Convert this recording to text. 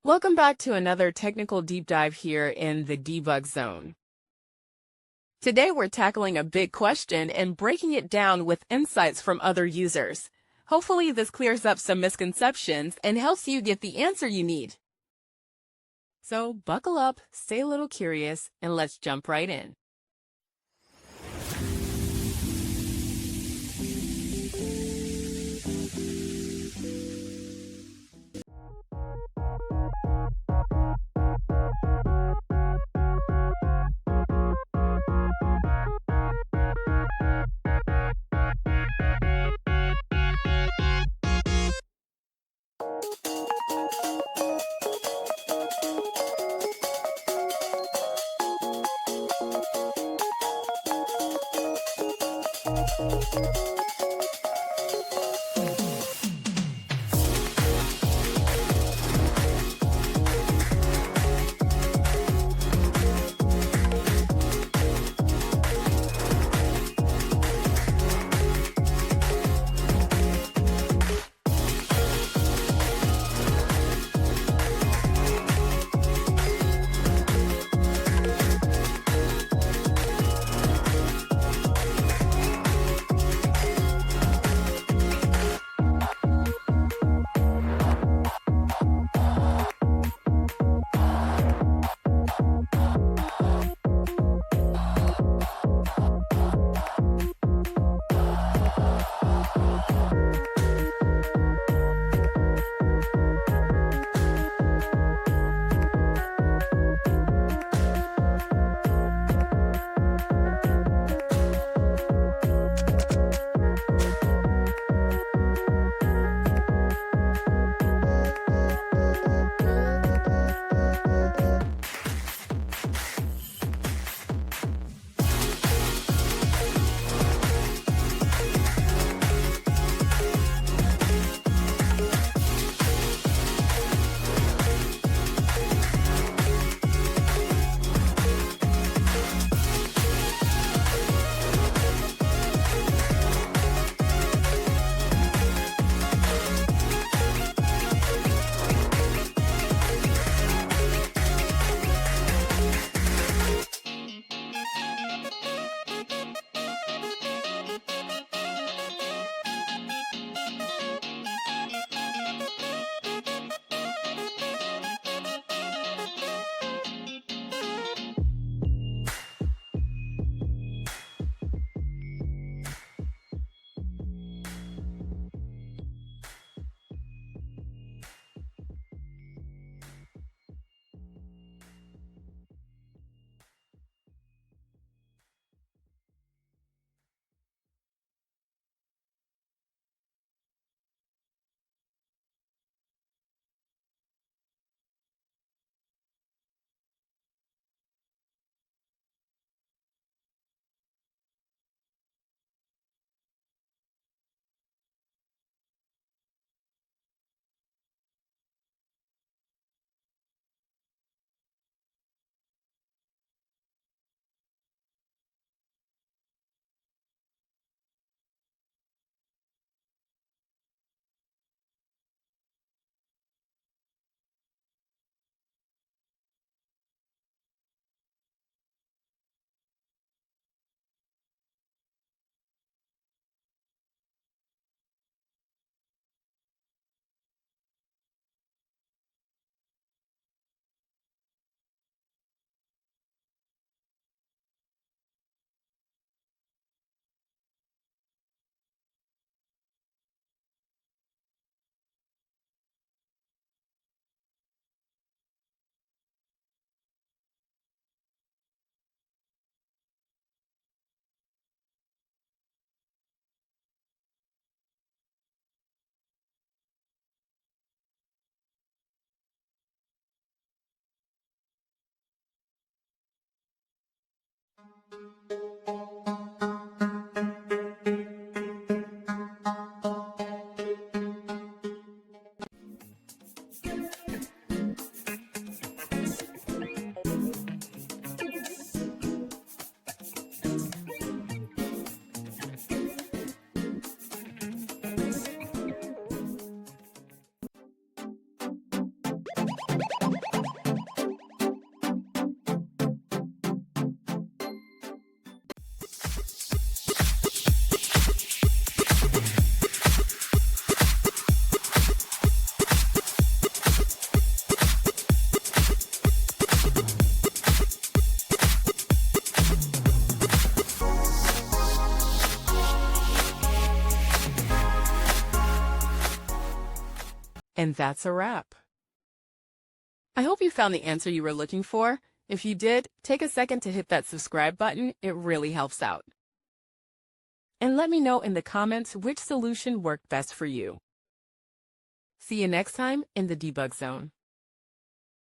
Welcome back to another technical deep dive here in the debug zone. Today we're tackling a big question and breaking it down with insights from other users. Hopefully this clears up some misconceptions and helps you get the answer you need. So buckle up, stay a little curious, and let's jump right in. And that's a wrap. I hope you found the answer you were looking for. If you did, take a second to hit that subscribe button. It really helps out. And let me know in the comments which solution worked best for you. See you next time in the debug zone.